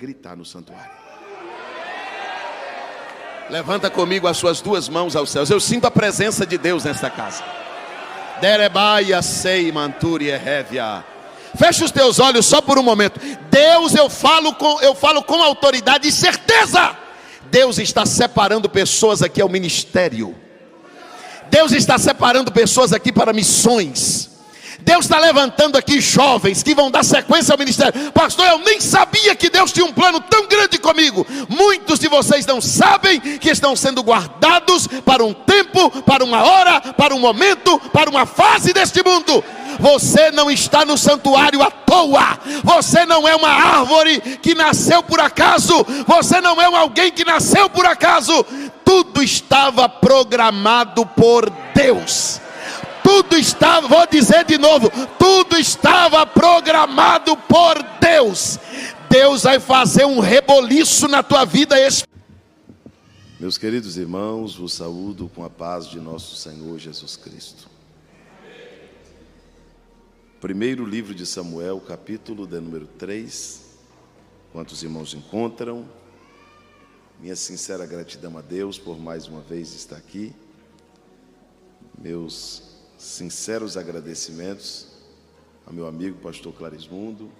gritar no santuário. Levanta comigo as suas duas mãos aos céus. Eu sinto a presença de Deus nesta casa. Derebaia sei manturi errevia. Fecha os teus olhos só por um momento. Deus, eu falo com autoridade e certeza. Deus está separando pessoas aqui ao ministério. Deus está separando pessoas aqui para missões. Deus está levantando aqui jovens que vão dar sequência ao ministério. Pastor, eu nem sabia que Deus tinha um plano tão grande comigo. Muitos de vocês não sabem que estão sendo guardados para um tempo, para uma hora, para um momento, para uma fase deste mundo. Você não está no santuário à toa. Você não é uma árvore que nasceu por acaso. Você não é alguém que nasceu por acaso. Tudo estava programado por Deus. Tudo estava, vou dizer de novo, tudo estava programado por Deus. Deus vai fazer um reboliço na tua vida. Meus queridos irmãos, vos saúdo com a paz de nosso Senhor Jesus Cristo. Primeiro livro de Samuel, capítulo de número 3. Quantos irmãos encontram? Minha sincera gratidão a Deus por mais uma vez estar aqui. Meus sinceros agradecimentos ao meu amigo pastor Clarismundo,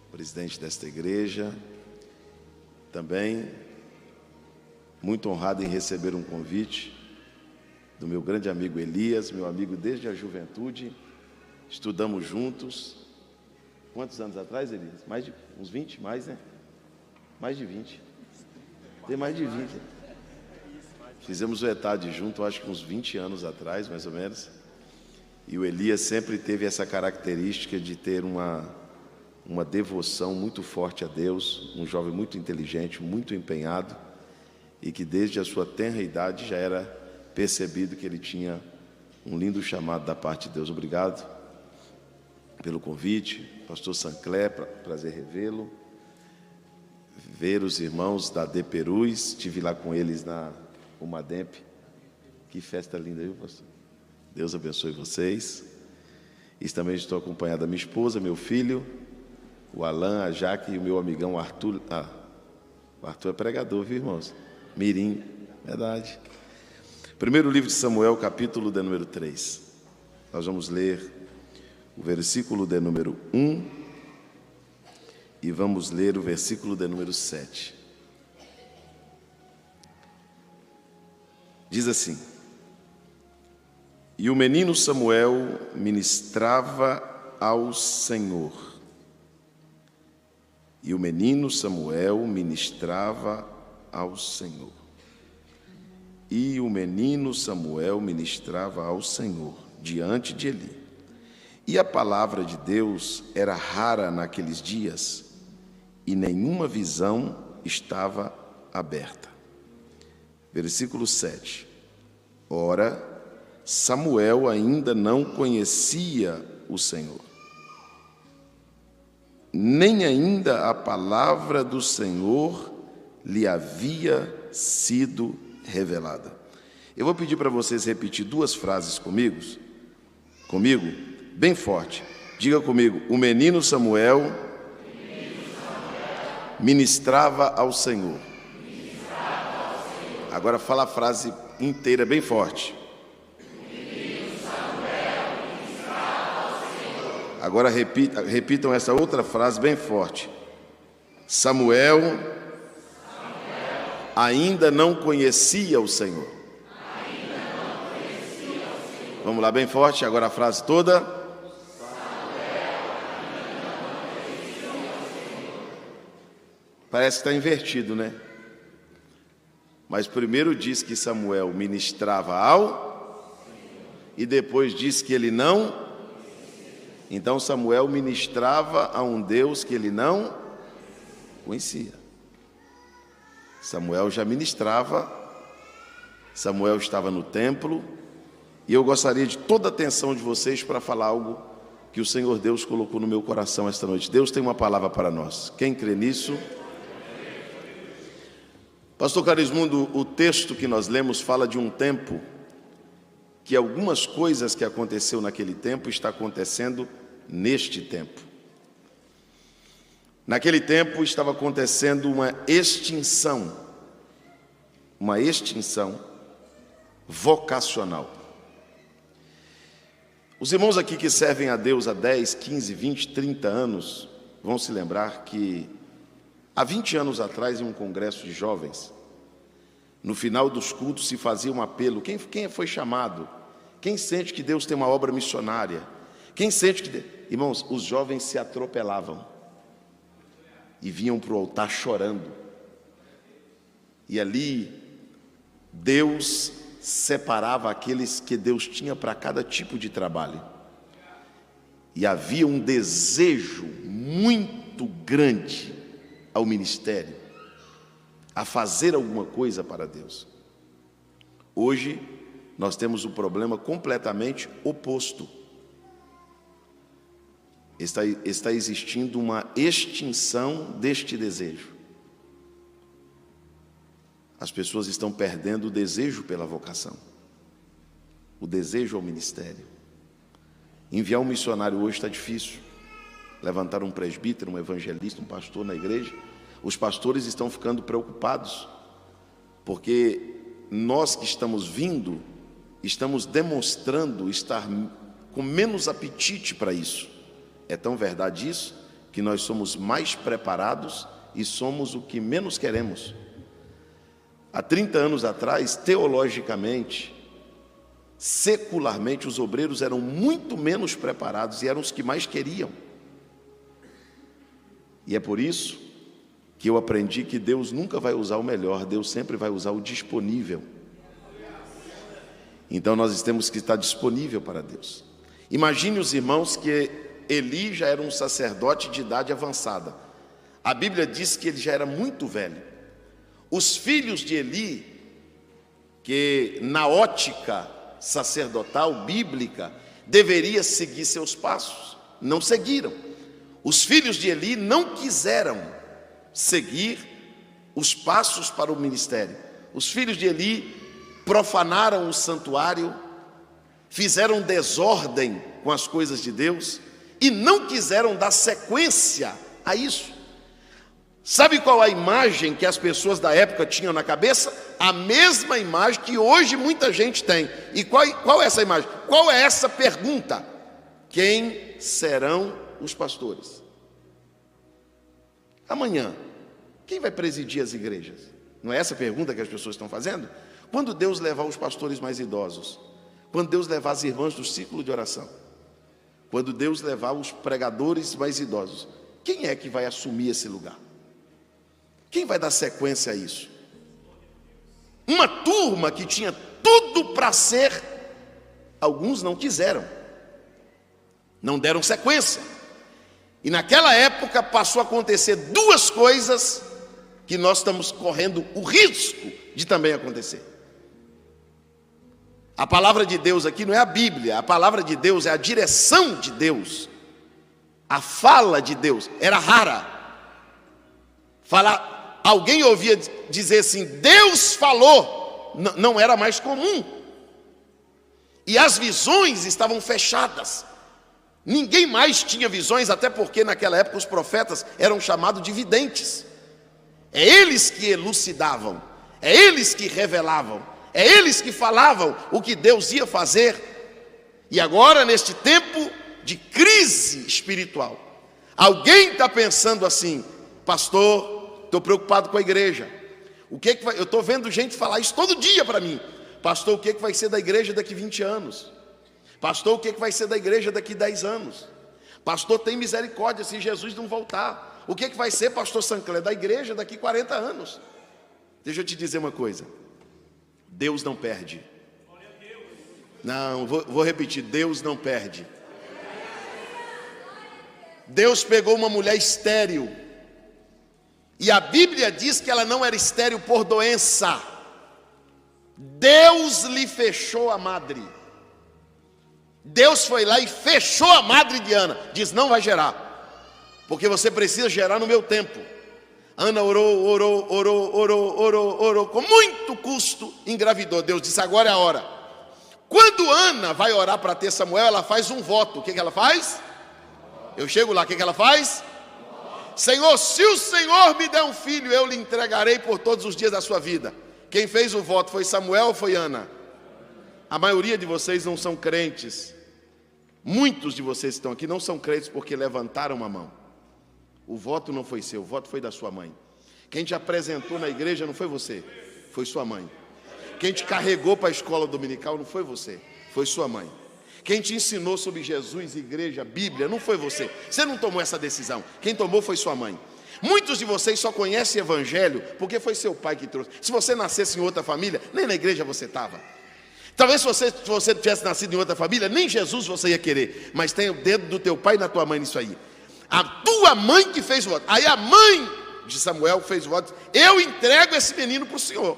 presidente desta igreja. Também muito honrado em receber um convite do meu grande amigo Elias, meu amigo desde a juventude. Estudamos juntos. Quantos anos atrás, Elias? Mais de uns 20? Mais, né? Mais de 20. Tem mais de 20. Fizemos o ETAD junto, acho que uns 20 anos atrás, mais ou menos. E o Elias sempre teve essa característica de ter uma devoção muito forte a Deus, um jovem muito inteligente, muito empenhado, e que desde a sua tenra idade já era percebido que ele tinha um lindo chamado da parte de Deus. Obrigado pelo convite, pastor Sancler, prazer revê-lo. Ver os irmãos da De Perus, estive lá com eles na Umademp. Que festa linda, viu, pastor? Deus abençoe vocês. E também estou acompanhado da minha esposa, meu filho, o Alain, a Jaque e o meu amigão Arthur. O Arthur é pregador, viu, irmãos? Mirim, verdade. Primeiro livro de Samuel, capítulo de número 3. Nós vamos ler o versículo de número 1 e vamos ler o versículo de número 7. Diz assim: E o menino Samuel ministrava ao Senhor. E o menino Samuel ministrava ao Senhor. E o menino Samuel ministrava ao Senhor diante de Eli. E a palavra de Deus era rara naqueles dias, e nenhuma visão estava aberta. Versículo 7. Ora, Samuel ainda não conhecia o Senhor, nem ainda a palavra do Senhor lhe havia sido revelada. Eu vou pedir para vocês repetir duas frases comigo, bem forte. Diga comigo: o menino Samuel ministrava ao Senhor. Agora fala a frase inteira bem forte. Agora repitam essa outra frase bem forte. Samuel ainda não conhecia o Senhor. Vamos lá, bem forte, agora a frase toda. Parece que está invertido, né? Mas primeiro diz que Samuel ministrava ao, e depois diz que ele não. Então Samuel ministrava a um Deus que ele não conhecia. Samuel já ministrava, Samuel estava no templo, e eu gostaria de toda a atenção de vocês para falar algo que o Senhor Deus colocou no meu coração esta noite. Deus tem uma palavra para nós. Quem crê nisso? Pastor Clarismundo, o texto que nós lemos fala de um tempo que algumas coisas que aconteceu naquele tempo está acontecendo neste tempo. Naquele tempo estava acontecendo uma extinção vocacional. Os irmãos aqui que servem a Deus há 10, 15, 20, 30 anos vão se lembrar que há 20 anos atrás, em um congresso de jovens, no final dos cultos se fazia um apelo: quem foi chamado? Quem sente que Deus tem uma obra missionária? Quem sente que... Irmãos, os jovens se atropelavam e vinham para o altar chorando. E ali Deus separava aqueles que Deus tinha para cada tipo de trabalho. E havia um desejo muito grande ao ministério, a fazer alguma coisa para Deus. Hoje nós temos um problema completamente oposto. Está existindo uma extinção deste desejo. As pessoas estão perdendo o desejo pela vocação, o desejo ao ministério. Enviar um missionário hoje está difícil. Levantar um presbítero, um evangelista, um pastor na igreja. Os pastores estão ficando preocupados, porque nós que estamos vindo, estamos demonstrando estar com menos apetite para isso. É tão verdade isso, que nós somos mais preparados e somos o que menos queremos. Há 30 anos atrás, teologicamente, secularmente, os obreiros eram muito menos preparados e eram os que mais queriam. E é por isso que eu aprendi que Deus nunca vai usar o melhor, Deus sempre vai usar o disponível. Então nós temos que estar disponível para Deus. Imagine os irmãos que Eli já era um sacerdote de idade avançada. A Bíblia diz que ele já era muito velho. Os filhos de Eli, que na ótica sacerdotal, bíblica, deveria seguir seus passos, não seguiram. Os filhos de Eli não quiseram seguir os passos para o ministério. Os filhos de Eli profanaram o santuário, fizeram desordem com as coisas de Deus e não quiseram dar sequência a isso. Sabe qual a imagem que as pessoas da época tinham na cabeça? A mesma imagem que hoje muita gente tem. E qual é essa imagem? Qual é essa pergunta? Quem serão os pastores? Amanhã, quem vai presidir as igrejas? Não é essa a pergunta que as pessoas estão fazendo? Quando Deus levar os pastores mais idosos? Quando Deus levar as irmãs do círculo de oração? Quando Deus levar os pregadores mais idosos? Quem é que vai assumir esse lugar? Quem vai dar sequência a isso? Uma turma que tinha tudo para ser, alguns não quiseram, não deram sequência. E naquela época passou a acontecer duas coisas que nós estamos correndo o risco de também acontecer. A palavra de Deus aqui não é a Bíblia, a palavra de Deus é a direção de Deus. A fala de Deus era rara. Alguém ouvia dizer assim, Deus falou, não era mais comum. E as visões estavam fechadas. Ninguém mais tinha visões, até porque naquela época os profetas eram chamados de videntes. É eles que elucidavam, é eles que revelavam, é eles que falavam o que Deus ia fazer. E agora, neste tempo de crise espiritual, alguém está pensando assim, pastor, estou preocupado com a igreja. Eu estou vendo gente falar isso todo dia para mim. Pastor, o que vai ser da igreja daqui 20 anos? Pastor, o que vai ser da igreja daqui 10 anos? Pastor, tem misericórdia se Jesus não voltar. O que vai ser, pastor Sancler, da igreja daqui 40 anos? Deixa eu te dizer uma coisa. Deus não perde. Não, vou repetir, Deus não perde. Deus pegou uma mulher estéril, e a Bíblia diz que ela não era estéril por doença. Deus lhe fechou a madre. Deus foi lá e fechou a madre de Ana. Diz, não vai gerar, porque você precisa gerar no meu tempo. Ana orou, com muito custo, engravidou. Deus disse, agora é a hora. Quando Ana vai orar para ter Samuel, ela faz um voto. O que ela faz? Eu chego lá, o que ela faz? Senhor, se o Senhor me der um filho, eu lhe entregarei por todos os dias da sua vida. Quem fez o voto foi Samuel ou foi Ana? A maioria de vocês não são crentes. Muitos de vocês que estão aqui não são crentes porque levantaram a mão. O voto não foi seu, o voto foi da sua mãe. Quem te apresentou na igreja não foi você, foi sua mãe. Quem te carregou para a escola dominical não foi você, foi sua mãe. Quem te ensinou sobre Jesus, igreja, Bíblia, não foi você. Você não tomou essa decisão. Quem tomou foi sua mãe. Muitos de vocês só conhecem evangelho porque foi seu pai que trouxe. Se você nascesse em outra família, nem na igreja você estava. Talvez se você tivesse nascido em outra família, nem Jesus você ia querer. Mas tem o dedo do teu pai e da tua mãe nisso aí. A tua mãe que fez o voto. Aí a mãe de Samuel fez o voto. Eu entrego esse menino para o Senhor.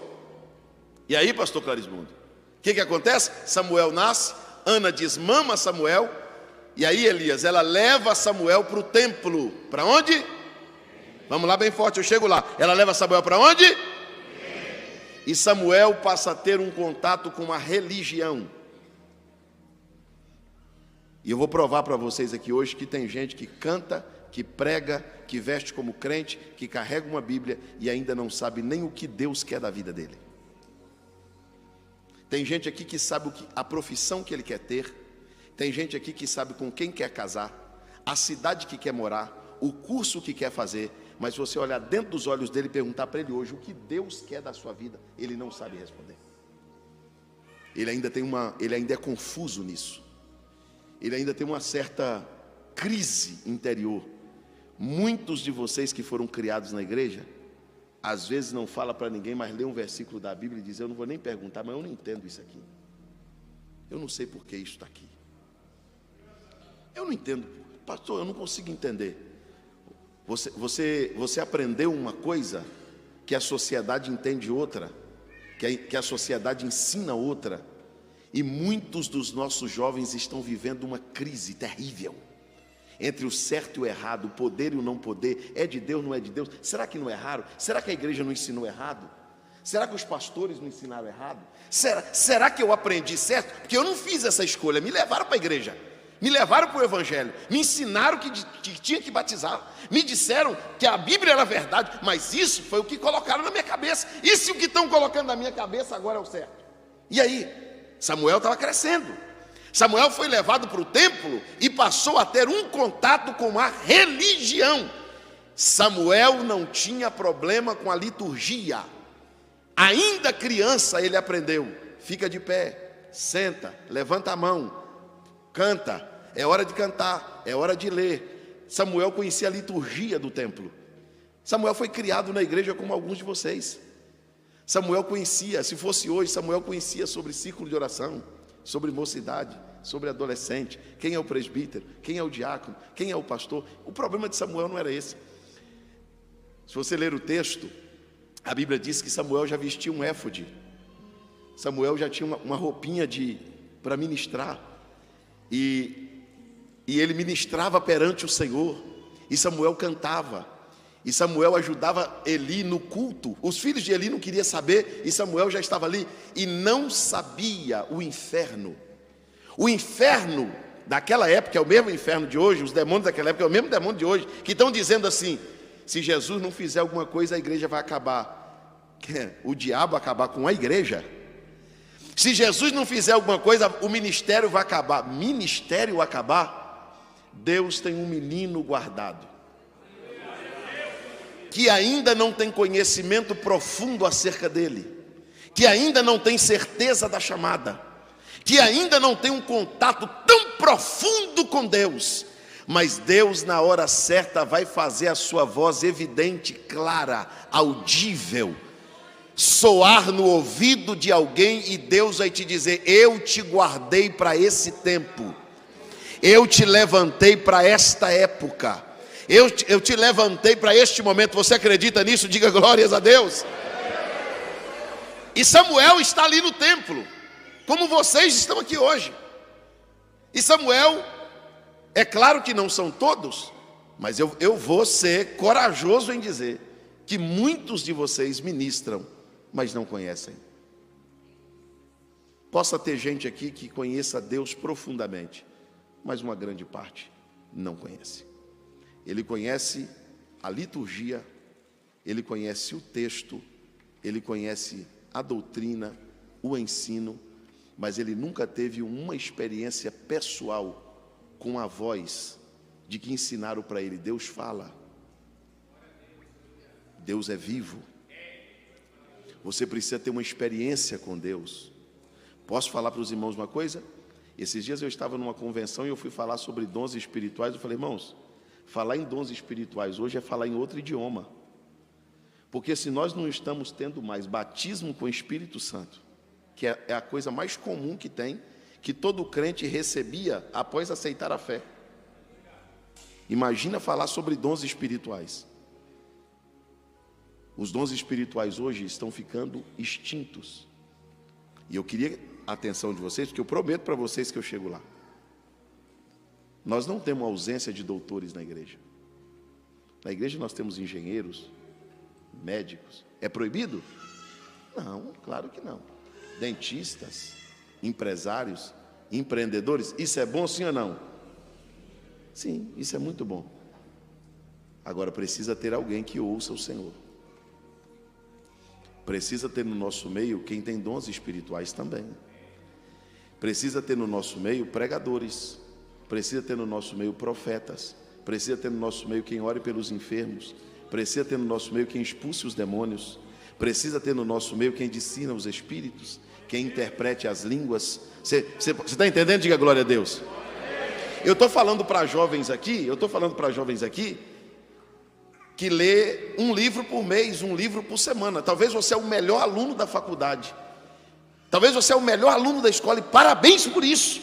E aí, pastor Clarismundo, o que acontece? Samuel nasce, Ana desmama Samuel. E aí, Elias, ela leva Samuel para o templo. Para onde? Vamos lá bem forte, eu chego lá. Ela leva Samuel para onde? E Samuel passa a ter um contato com a religião. E eu vou provar para vocês aqui hoje que tem gente que canta, que prega, que veste como crente, que carrega uma Bíblia e ainda não sabe nem o que Deus quer da vida dele. Tem gente aqui que sabe a profissão que ele quer ter. Tem gente aqui que sabe com quem quer casar, a cidade que quer morar, o curso que quer fazer. Mas se você olhar dentro dos olhos dele e perguntar para ele hoje o que Deus quer da sua vida, ele não sabe responder. Ele ainda é confuso nisso. Ele ainda tem uma certa crise interior. Muitos de vocês que foram criados na igreja, às vezes não fala para ninguém, mas lê um versículo da Bíblia e diz: eu não vou nem perguntar, mas eu não entendo isso aqui. Eu não sei por que isso está aqui. Eu não entendo, pastor, eu não consigo entender. Você aprendeu uma coisa que a sociedade entende outra, que a sociedade ensina outra, e muitos dos nossos jovens estão vivendo uma crise terrível entre o certo e o errado, o poder e o não poder. É de Deus, não é de Deus? Será que não é raro? Será que a igreja não ensinou errado? Será que os pastores não ensinaram errado? Será que eu aprendi certo? Porque eu não fiz essa escolha, me levaram para a igreja. Me levaram para o Evangelho, me ensinaram que tinha que batizar, me disseram que a Bíblia era verdade, mas isso foi o que colocaram na minha cabeça. E se o que estão colocando na minha cabeça agora é o certo? E aí? Samuel estava crescendo. Samuel foi levado para o templo e passou a ter um contato com a religião. Samuel não tinha problema com a liturgia. Ainda criança ele aprendeu: fica de pé, senta, levanta a mão, canta. É hora de cantar, é hora de ler. Samuel conhecia a liturgia do templo. Samuel foi criado na igreja como alguns de vocês. Samuel conhecia, se fosse hoje, Samuel conhecia sobre círculo de oração, sobre mocidade, sobre adolescente, quem é o presbítero, quem é o diácono, quem é o pastor. O problema de Samuel não era esse. Se você ler o texto, a Bíblia diz que Samuel já vestia um éfode. Samuel já tinha uma roupinha para ministrar. E ele ministrava perante o Senhor, e Samuel cantava, e Samuel ajudava Eli no culto. Os filhos de Eli não queriam saber, e Samuel já estava ali, e não sabia o inferno. O inferno daquela época é o mesmo inferno de hoje, os demônios daquela época é o mesmo demônio de hoje, que estão dizendo assim: se Jesus não fizer alguma coisa, a igreja vai acabar. O diabo acabar com a igreja. Se Jesus não fizer alguma coisa, o ministério vai acabar. Ministério acabar? Deus tem um menino guardado, que ainda não tem conhecimento profundo acerca dele, que ainda não tem certeza da chamada, que ainda não tem um contato tão profundo com Deus. Mas Deus, na hora certa, vai fazer a sua voz evidente, clara, audível, soar no ouvido de alguém, e Deus vai te dizer: eu te guardei para esse tempo, eu te levantei para esta época, eu te levantei para este momento. Você acredita nisso? Diga glórias a Deus. E Samuel está ali no templo, como vocês estão aqui hoje. E Samuel, é claro que não são todos, mas eu vou ser corajoso em dizer que muitos de vocês ministram, mas não conhecem. Possa ter gente aqui que conheça Deus profundamente, mas uma grande parte não conhece. Ele conhece a liturgia, ele conhece o texto, ele conhece a doutrina, o ensino, mas ele nunca teve uma experiência pessoal com a voz de que ensinaram para ele: Deus fala, Deus é vivo. Você precisa ter uma experiência com Deus. Posso falar para os irmãos uma coisa? Esses dias eu estava numa convenção e eu fui falar sobre dons espirituais. Eu falei: irmãos, falar em dons espirituais hoje é falar em outro idioma. Porque se nós não estamos tendo mais batismo com o Espírito Santo, que é a coisa mais comum que tem, que todo crente recebia após aceitar a fé. Imagina falar sobre dons espirituais. Os dons espirituais hoje estão ficando extintos. E eu queria a atenção de vocês, porque eu prometo para vocês que eu chego lá. Nós não temos ausência de doutores na igreja. Na igreja nós temos engenheiros, médicos. É proibido? Não, claro que não. Dentistas, empresários, empreendedores. Isso é bom, sim ou não? Sim, isso é muito bom. Agora precisa ter alguém que ouça o Senhor. Precisa ter no nosso meio quem tem dons espirituais também. Precisa ter no nosso meio pregadores. Precisa ter no nosso meio profetas. Precisa ter no nosso meio quem ore pelos enfermos. Precisa ter no nosso meio quem expulse os demônios. Precisa ter no nosso meio quem discina os espíritos, quem interprete as línguas. Você está entendendo? Diga glória a Deus. Eu estou falando para jovens aqui, que lê um livro por mês, um livro por semana. Talvez você é o melhor aluno da faculdade. Talvez você é o melhor aluno da escola e parabéns por isso.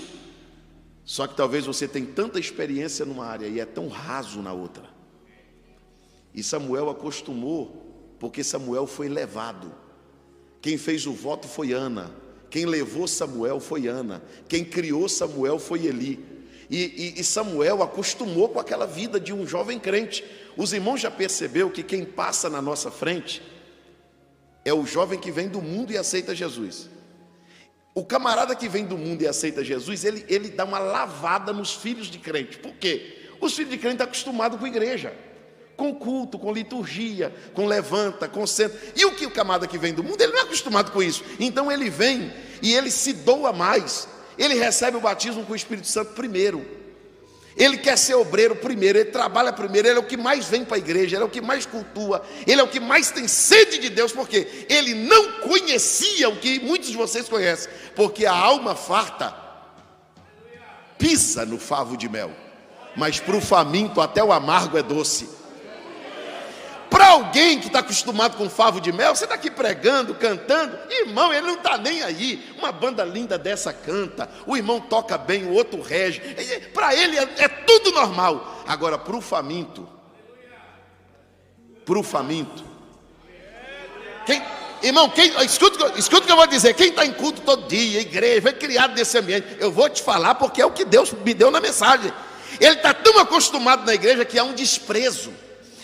Só que talvez você tenha tanta experiência numa área e é tão raso na outra. E Samuel acostumou, porque Samuel foi levado. Quem fez o voto foi Ana. Quem levou Samuel foi Ana. Quem criou Samuel foi Eli. E Samuel acostumou com aquela vida de um jovem crente. Os irmãos já perceberam que quem passa na nossa frente é o jovem que vem do mundo e aceita Jesus. O camarada que vem do mundo e aceita Jesus, ele dá uma lavada nos filhos de crente. Por quê? Os filhos de crente estão acostumados com igreja, com culto, com liturgia, com levanta, com senta. E o que o camarada que vem do mundo, ele não é acostumado com isso. Então ele vem e ele se doa mais. Ele recebe o batismo com o Espírito Santo primeiro. Ele quer ser obreiro primeiro, ele trabalha primeiro, ele é o que mais vem para a igreja, ele é o que mais cultua, ele é o que mais tem sede de Deus, porque ele não conhecia o que muitos de vocês conhecem, porque a alma farta pisa no favo de mel, mas para o faminto até o amargo é doce. Para alguém que está acostumado com favo de mel, você está aqui pregando, cantando, irmão, ele não está nem aí. Uma banda linda dessa canta, o irmão toca bem, o outro rege, para ele é tudo normal. Agora para o faminto, escuta o que eu vou dizer. Quem está em culto todo dia, igreja, foi criado nesse ambiente, eu vou te falar porque é o que Deus me deu na mensagem. Ele está tão acostumado na igreja que há um desprezo.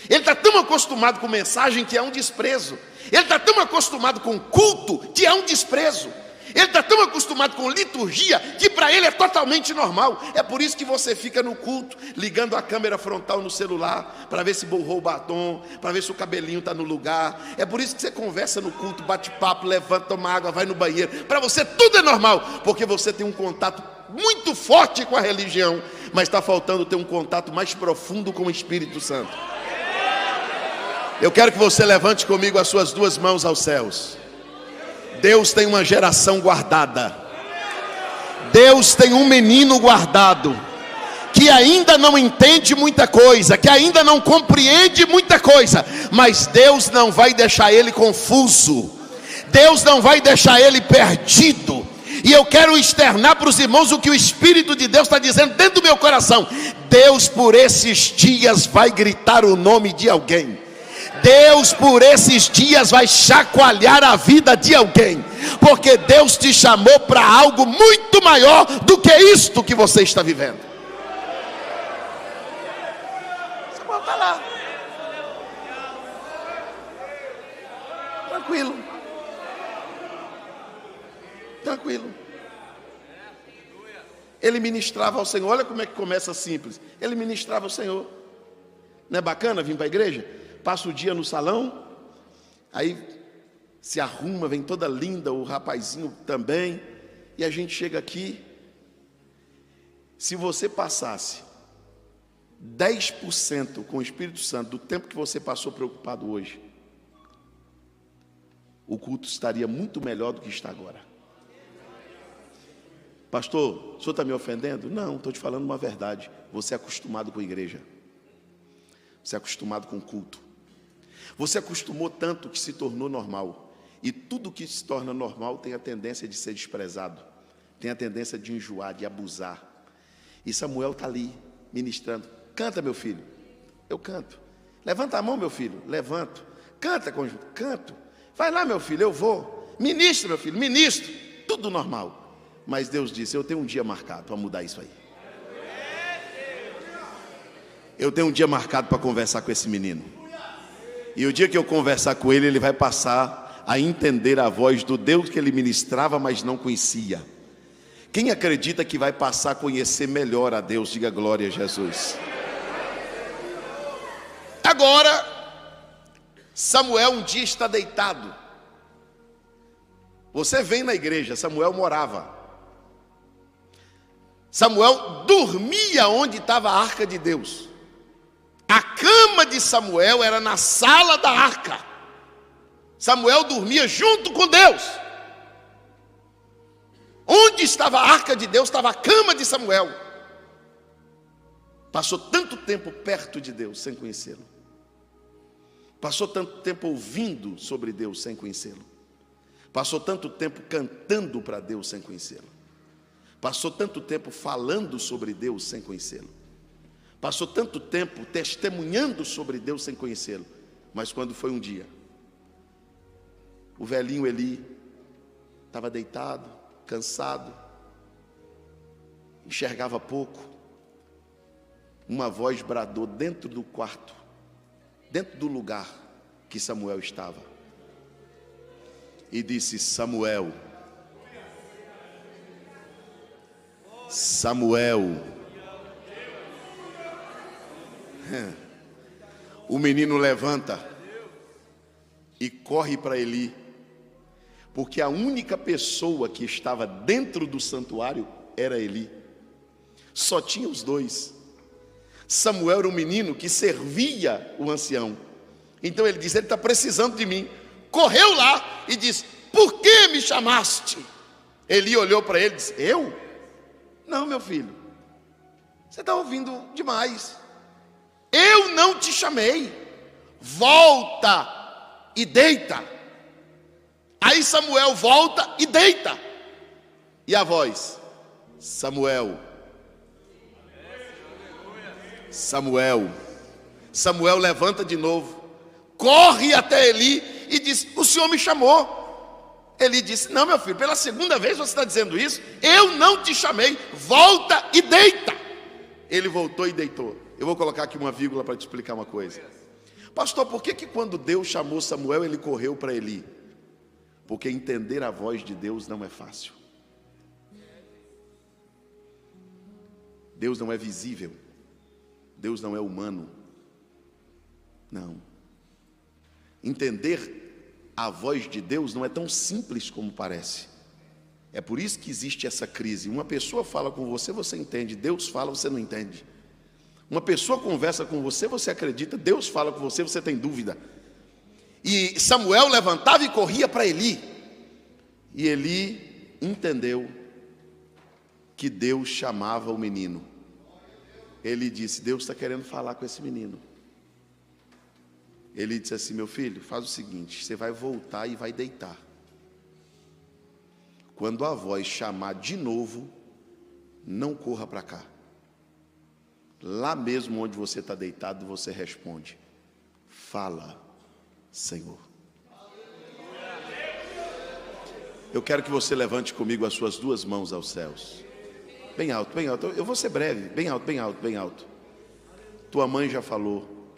Ele está tão acostumado com mensagem que é um desprezo. Ele está tão acostumado com culto que é um desprezo. Ele está tão acostumado com liturgia que para ele é totalmente normal. É por isso que você fica no culto ligando a câmera frontal no celular para ver se borrou o batom, para ver se o cabelinho está no lugar. É por isso que você conversa no culto, bate papo, levanta, toma água, vai no banheiro. Para você tudo é normal, porque você tem um contato muito forte com a religião, mas está faltando ter um contato mais profundo com o Espírito Santo. Eu quero que você levante comigo as suas duas mãos aos céus. Deus tem uma geração guardada. Deus tem um menino guardado, que ainda não entende muita coisa, que ainda não compreende muita coisa, mas Deus não vai deixar ele confuso. Deus não vai deixar ele perdido. E eu quero externar para os irmãos o que o Espírito de Deus está dizendo dentro do meu coração. Deus por esses dias vai gritar o nome de alguém. Deus por esses dias vai chacoalhar a vida de alguém, porque Deus te chamou para algo muito maior do que isto que você está vivendo. Você pode estar lá, tranquilo. Ele ministrava ao Senhor. Olha como é que começa simples. Ele ministrava ao Senhor. Não é bacana vir para a igreja? Passa o dia no salão, aí se arruma, vem toda linda, o rapazinho também, e a gente chega aqui. Se você passasse 10% com o Espírito Santo do tempo que você passou preocupado hoje, o culto estaria muito melhor do que está agora. Pastor, o senhor está me ofendendo? Não, estou te falando uma verdade. Você é acostumado com a igreja. Você é acostumado com o culto. Você acostumou tanto que se tornou normal. E tudo que se torna normal tem a tendência de ser desprezado. Tem a tendência de enjoar, de abusar. E Samuel está ali, ministrando. Canta, meu filho. Eu canto. Levanta a mão, meu filho. Levanto. Canta, conjunto. Canto. Vai lá, meu filho, eu vou. Ministro, meu filho, ministro. Tudo normal. Mas Deus disse, eu tenho um dia marcado para mudar isso aí. Eu tenho um dia marcado para conversar com esse menino. E o dia que eu conversar com ele, ele vai passar a entender a voz do Deus que ele ministrava, mas não conhecia. Quem acredita que vai passar a conhecer melhor a Deus, diga glória a Jesus. Agora, Samuel um dia está deitado. Você vem na igreja, Samuel morava. Samuel dormia onde estava a arca de Deus. A cama de Samuel era na sala da arca. Samuel dormia junto com Deus. Onde estava a arca de Deus, estava a cama de Samuel. Passou tanto tempo perto de Deus sem conhecê-lo. Passou tanto tempo ouvindo sobre Deus sem conhecê-lo. Passou tanto tempo cantando para Deus sem conhecê-lo. Passou tanto tempo falando sobre Deus sem conhecê-lo. Passou tanto tempo testemunhando sobre Deus sem conhecê-lo. Mas quando foi um dia, o velhinho Eli estava deitado, cansado, enxergava pouco. Uma voz bradou dentro do quarto, dentro do lugar que Samuel estava, e disse: Samuel, Samuel. O menino levanta e corre para Eli, porque a única pessoa que estava dentro do santuário era Eli. Só tinha os dois. Samuel era um menino que servia o ancião. Então ele disse: ele está precisando de mim. Correu lá e disse: por que me chamaste? Eli olhou para ele e disse: eu? Não, meu filho, você está ouvindo demais. Eu não te chamei. Volta e deita. Aí Samuel volta e deita. E a voz: Samuel, Samuel. Samuel levanta de novo, corre até Eli e diz: o senhor me chamou. Eli disse: não, meu filho, pela segunda vez você está dizendo isso. Eu não te chamei, volta e deita. Ele voltou e deitou. Eu vou colocar aqui uma vírgula para te explicar uma coisa. Pastor, por que quando Deus chamou Samuel, ele correu para Eli? Porque entender a voz de Deus não é fácil. Deus não é visível. Deus não é humano. Não. Entender a voz de Deus não é tão simples como parece. É por isso que existe essa crise. Uma pessoa fala com você, você entende. Deus fala, você não entende. Uma pessoa conversa com você, você acredita. Deus fala com você, você tem dúvida. E Samuel levantava e corria para Eli. E Eli entendeu que Deus chamava o menino. Ele disse: Deus está querendo falar com esse menino. Ele disse assim: meu filho, faz o seguinte, você vai voltar e vai deitar. Quando a voz chamar de novo, não corra para cá. Lá mesmo onde você está deitado, você responde: fala, Senhor. Eu quero que você levante comigo as suas duas mãos aos céus. Bem alto, bem alto. Eu vou ser breve. Bem alto, bem alto, bem alto. Tua mãe já falou.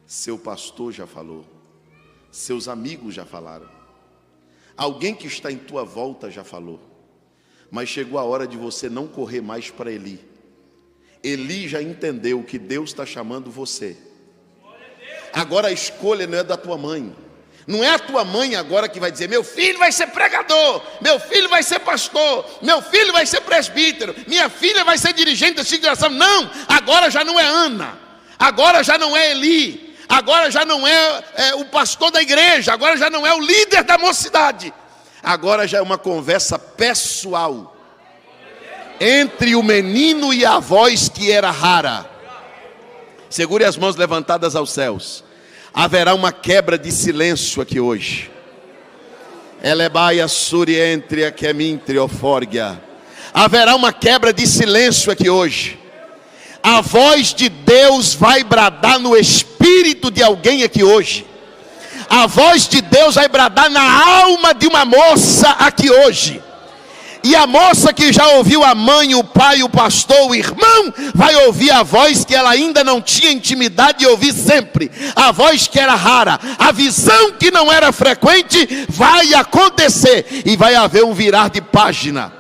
Seu pastor já falou. Seus amigos já falaram. Alguém que está em tua volta já falou. Mas chegou a hora de você não correr mais para Eli. Eli já entendeu que Deus está chamando você. Agora a escolha não é da tua mãe. Não é a tua mãe agora que vai dizer: meu filho vai ser pregador, meu filho vai ser pastor, meu filho vai ser presbítero, minha filha vai ser dirigente da congregação. Não, agora já não é Ana, agora já não é Eli, agora já não é o pastor da igreja, agora já não é o líder da mocidade. Agora já é uma conversa pessoal entre o menino e a voz que era rara. Segure as mãos levantadas aos céus. Haverá uma quebra de silêncio aqui hoje. Elebaia surientria quemintrio-fórgia. Haverá uma quebra de silêncio aqui hoje. A voz de Deus vai bradar no espírito de alguém aqui hoje. A voz de Deus vai bradar na alma de uma moça aqui hoje. E a moça que já ouviu a mãe, o pai, o pastor, o irmão, vai ouvir a voz que ela ainda não tinha intimidade de ouvir sempre. A voz que era rara, a visão que não era frequente, vai acontecer. E vai haver um virar de página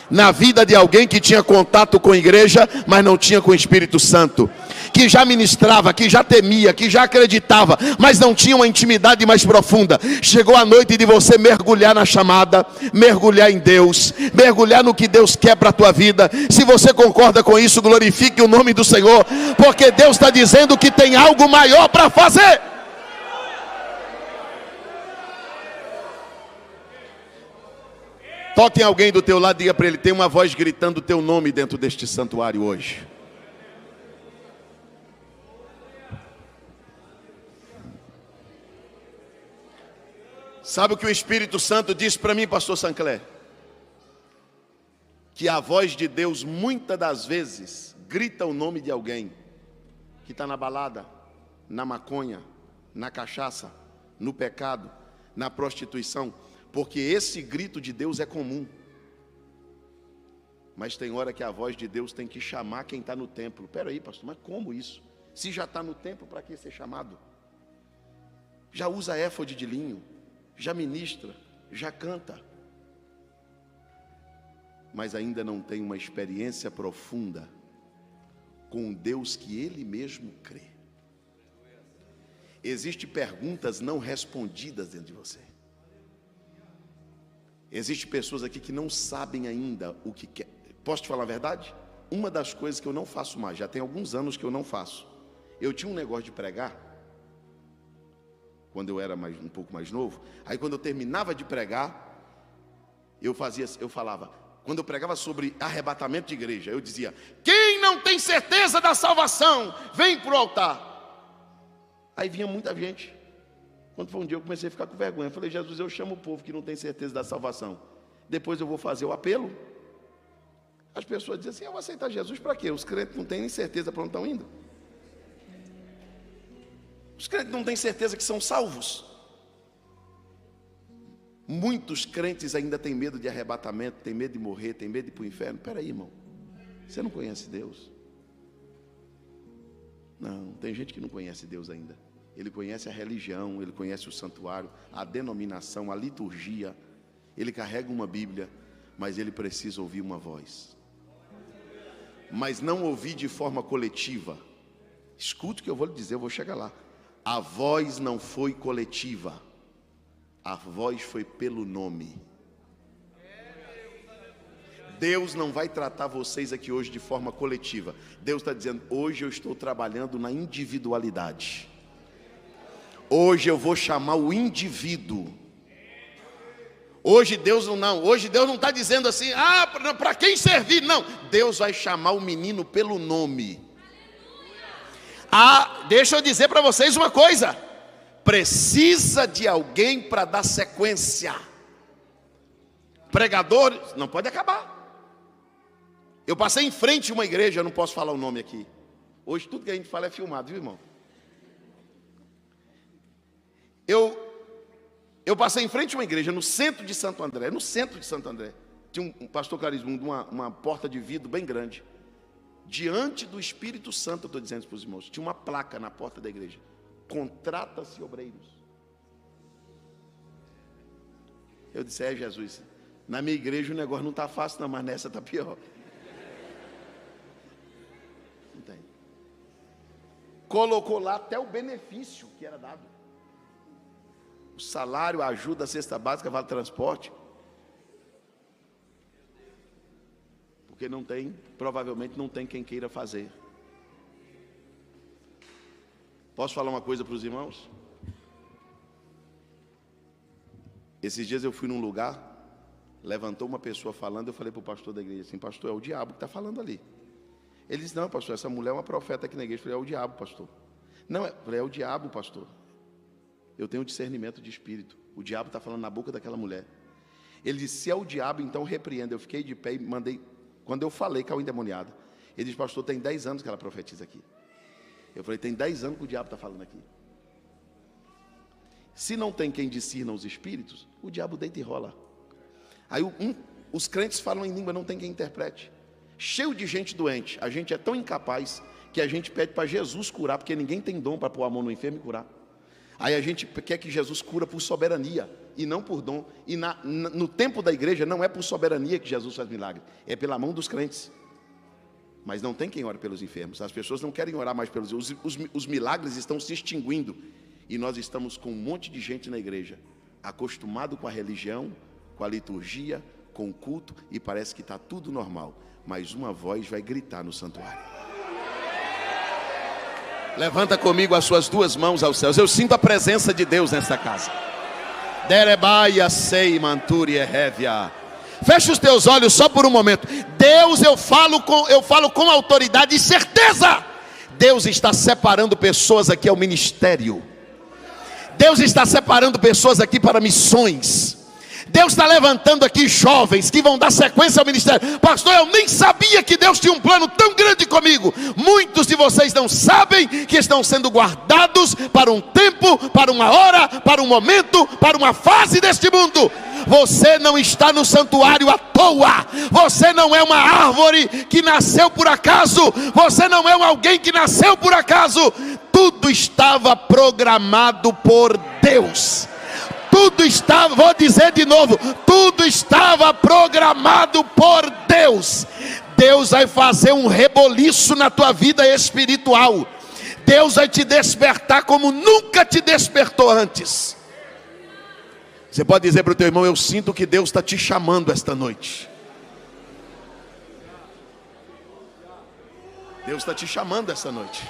na vida de alguém que tinha contato com a igreja, mas não tinha com o Espírito Santo. Que já ministrava, que já temia, que já acreditava, mas não tinha uma intimidade mais profunda. Chegou a noite de você mergulhar na chamada, mergulhar em Deus, mergulhar no que Deus quer para a tua vida. Se você concorda com isso, glorifique o nome do Senhor, porque Deus está dizendo que tem algo maior para fazer. Toque em alguém do teu lado e diga para ele: tem uma voz gritando o teu nome dentro deste santuário hoje. Sabe o que o Espírito Santo disse para mim, pastor Sancler? Que a voz de Deus muitas das vezes grita o nome de alguém que está na balada, na maconha, na cachaça, no pecado, na prostituição, porque esse grito de Deus é comum. Mas tem hora que a voz de Deus tem que chamar quem está no templo. Espera aí, pastor, mas como isso? Se já está no templo, para que ser chamado? Já usa éfode de linho, já ministra, já canta, mas ainda não tem uma experiência profunda com o Deus que Ele mesmo crê. Existem perguntas não respondidas dentro de você. Existem pessoas aqui que não sabem ainda o que quer. Posso te falar a verdade? Uma das coisas que eu não faço mais, já tem alguns anos que eu não faço. Eu tinha um negócio de pregar quando eu era um pouco mais novo. Aí quando eu terminava de pregar, eu falava, quando eu pregava sobre arrebatamento de igreja, eu dizia: quem não tem certeza da salvação, vem para o altar. Aí vinha muita gente. Quando foi um dia eu comecei a ficar com vergonha. Eu falei: Jesus, eu chamo o povo que não tem certeza da salvação, depois eu vou fazer o apelo. As pessoas dizem assim: eu vou aceitar Jesus para quê? Os crentes não têm nem certeza para onde estão indo. Os crentes não têm certeza que são salvos. Muitos crentes ainda têm medo de arrebatamento, têm medo de morrer, têm medo de ir para o inferno. Espera aí, irmão, você não conhece Deus? Não, tem gente que não conhece Deus ainda. Ele conhece a religião, ele conhece o santuário, a denominação, a liturgia. Ele carrega uma Bíblia, mas ele precisa ouvir uma voz. Mas não ouvir de forma coletiva. Escute o que eu vou lhe dizer, eu vou chegar lá. A voz não foi coletiva, a voz foi pelo nome. Deus não vai tratar vocês aqui hoje de forma coletiva. Deus está dizendo: hoje eu estou trabalhando na individualidade. Hoje eu vou chamar o indivíduo. Hoje Deus não está dizendo assim: para quem servir? Não, Deus vai chamar o menino pelo nome. Deixa eu dizer para vocês uma coisa: precisa de alguém para dar sequência. Pregador não pode acabar. Eu passei em frente a uma igreja, eu não posso falar o nome aqui. Hoje tudo que a gente fala é filmado, viu, irmão? Eu passei em frente a uma igreja no centro de Santo André. No centro de Santo André tinha um pastor Clarismundo, uma porta de vidro bem grande. Diante do Espírito Santo, eu estou dizendo isso para os irmãos, tinha uma placa na porta da igreja: contrata-se obreiros. Eu disse: Jesus, na minha igreja o negócio não está fácil não, mas nessa está pior. Não tem. colocou lá até o benefício que era dado. O salário, a ajuda, a cesta básica, vale transporte. Porque não tem, provavelmente não tem quem queira fazer. Posso falar uma coisa para os irmãos? Esses dias eu fui num lugar, levantou uma pessoa falando, eu falei para o pastor da igreja assim: pastor, é o diabo que está falando ali. Ele disse: não, pastor, essa mulher é uma profeta aqui na igreja. Eu falei: é o diabo, pastor. Não, eu falei: é o diabo, pastor. Eu tenho discernimento de espírito. O diabo está falando na boca daquela mulher. Ele disse: se é o diabo, então repreenda. Eu fiquei de pé e mandei. Quando eu falei, caiu endemoniada. Ele disse: pastor, tem 10 anos que ela profetiza aqui. Eu falei: tem 10 anos que o diabo está falando aqui. Se não tem quem discirna os espíritos, o diabo deita e rola. Aí os crentes falam em língua, não tem quem interprete. Cheio de gente doente. A gente é tão incapaz que a gente pede para Jesus curar, porque ninguém tem dom para pôr a mão no enfermo e curar. Aí a gente quer que Jesus cura por soberania e não por dom. E no tempo da igreja não é por soberania que Jesus faz milagre, é pela mão dos crentes. Mas não tem quem ore pelos enfermos. As pessoas não querem orar mais pelos os milagres estão se extinguindo. E nós estamos com um monte de gente na igreja, acostumado com a religião, com a liturgia, com o culto, e parece que está tudo normal. Mas uma voz vai gritar no santuário. Levanta comigo as suas duas mãos aos céus. Eu sinto a presença de Deus nesta casa. Derebaia sei mantúria révia. Fecha os teus olhos só por um momento. Deus, eu falo com autoridade e certeza. Deus está separando pessoas aqui ao ministério. Deus está separando pessoas aqui para missões. Deus está levantando aqui jovens que vão dar sequência ao ministério. Pastor, eu nem sabia que Deus tinha um plano tão grande comigo. Muitos de vocês não sabem que estão sendo guardados para um tempo, para uma hora, para um momento, para uma fase deste mundo. Você não está no santuário à toa. Você não é uma árvore que nasceu por acaso. Você não é alguém que nasceu por acaso. Tudo estava programado por Deus. Tudo estava, vou dizer de novo, tudo estava programado por Deus. Deus vai fazer um reboliço na tua vida espiritual. Deus vai te despertar como nunca te despertou antes. Você pode dizer para o teu irmão: eu sinto que Deus está te chamando esta noite. Deus está te chamando esta noite.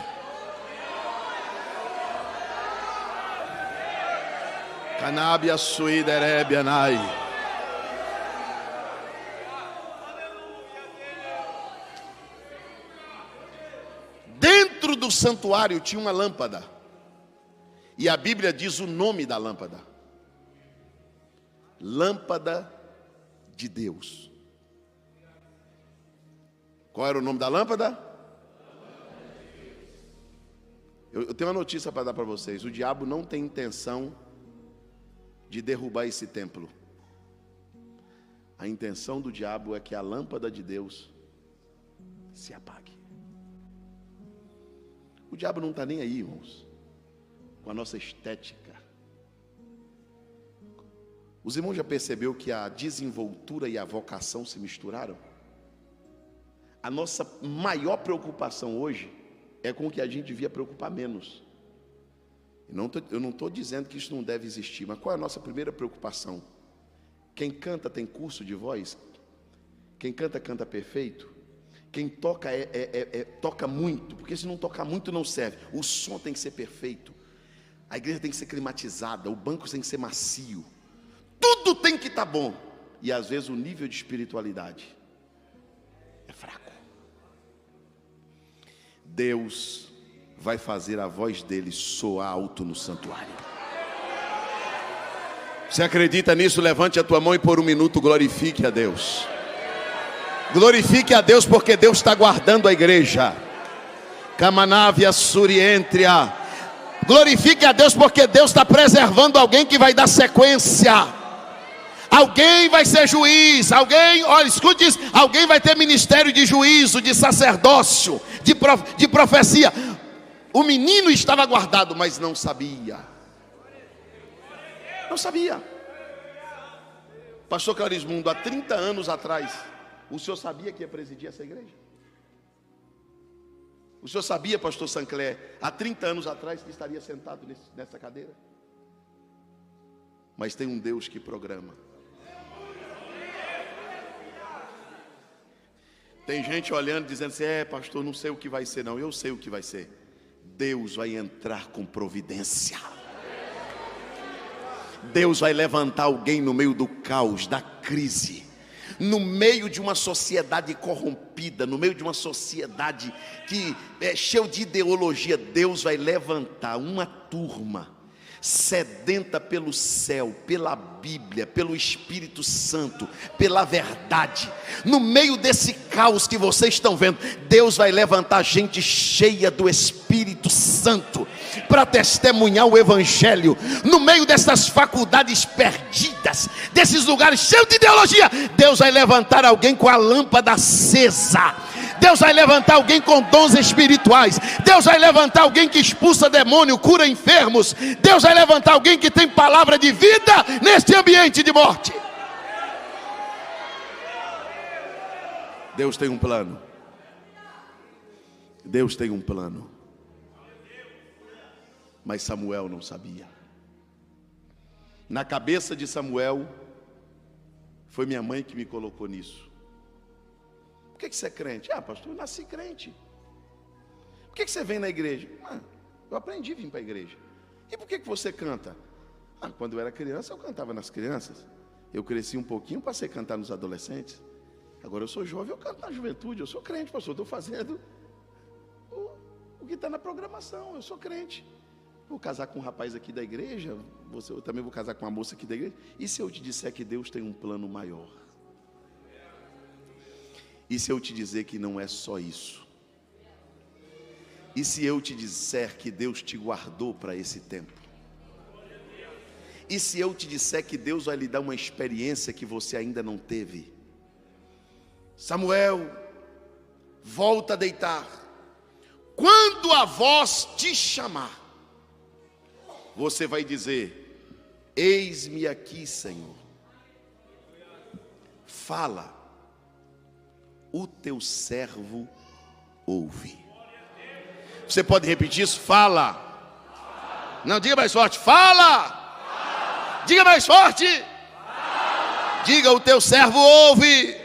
Canabia suiderebianai. Dentro do santuário tinha uma lâmpada. E a Bíblia diz o nome da lâmpada: lâmpada de Deus. Qual era o nome da lâmpada? Eu tenho uma notícia para dar para vocês. O diabo não tem intenção de derrubar esse templo. A intenção do diabo é que a lâmpada de Deus se apague. O diabo não está nem aí, irmãos, com a nossa estética. Os irmãos já perceberam que a desenvoltura e a vocação se misturaram? A nossa maior preocupação hoje é com o que a gente devia preocupar menos. Eu não estou dizendo que isso não deve existir, mas qual é a nossa primeira preocupação? Quem canta tem curso de voz? Quem canta, canta perfeito? Quem toca, toca muito, porque se não tocar muito não serve. O som tem que ser perfeito. A igreja tem que ser climatizada, o banco tem que ser macio. Tudo tem que estar bom. E às vezes o nível de espiritualidade é fraco. Deus vai fazer a voz dele soar alto no santuário. Você acredita nisso? Levante a tua mão e por um minuto glorifique a Deus. Glorifique a Deus, porque Deus está guardando a igreja. Camanávia surientria. Glorifique a Deus, porque Deus está preservando alguém que vai dar sequência. Alguém vai ser juiz. Alguém, olha, escute isso. Alguém vai ter ministério de juízo, de sacerdócio, de profecia. O menino estava guardado, mas não sabia. Não sabia. Pastor Clarismundo, há 30 anos atrás, o senhor sabia que ia presidir essa igreja? O senhor sabia, pastor Sancler, há 30 anos atrás que estaria sentado nessa cadeira? Mas tem um Deus que programa. Tem gente olhando, dizendo assim, pastor, não sei o que vai ser não. Eu sei o que vai ser. Deus vai entrar com providência. Deus vai levantar alguém no meio do caos, da crise, no meio de uma sociedade corrompida, no meio de uma sociedade que é cheia de ideologia. Deus vai levantar uma turma sedenta pelo céu, pela Bíblia, pelo Espírito Santo, pela verdade. No meio desse caos que vocês estão vendo, Deus vai levantar gente cheia do Espírito Santo para testemunhar o Evangelho. No meio dessas faculdades perdidas, desses lugares cheios de ideologia, Deus vai levantar alguém com a lâmpada acesa. Deus vai levantar alguém com dons espirituais. Deus vai levantar alguém que expulsa demônio, cura enfermos. Deus vai levantar alguém que tem palavra de vida neste ambiente de morte. Deus tem um plano. Deus tem um plano. Mas Samuel não sabia. Na cabeça de Samuel, foi minha mãe que me colocou nisso. Por que você é crente? Pastor, eu nasci crente. Por que você vem na igreja? Eu aprendi a vir para a igreja. E por que você canta? Quando eu era criança, eu cantava nas crianças. Eu cresci um pouquinho, passei a cantar nos adolescentes. Agora eu sou jovem, eu canto na juventude. Eu sou crente, pastor, estou fazendo o que está na programação. Eu sou crente. Vou casar com um rapaz aqui da igreja, eu também vou casar com uma moça aqui da igreja. E se eu te disser que Deus tem um plano maior? E se eu te dizer que não é só isso? E se eu te disser que Deus te guardou para esse tempo? E se eu te disser que Deus vai lhe dar uma experiência que você ainda não teve? Samuel, volta a deitar. Quando a voz te chamar, você vai dizer: eis-me aqui, Senhor. Fala. O teu servo ouve. Você pode repetir isso? Fala. Não, diga mais forte. Fala. Diga mais forte. Diga: o teu servo ouve.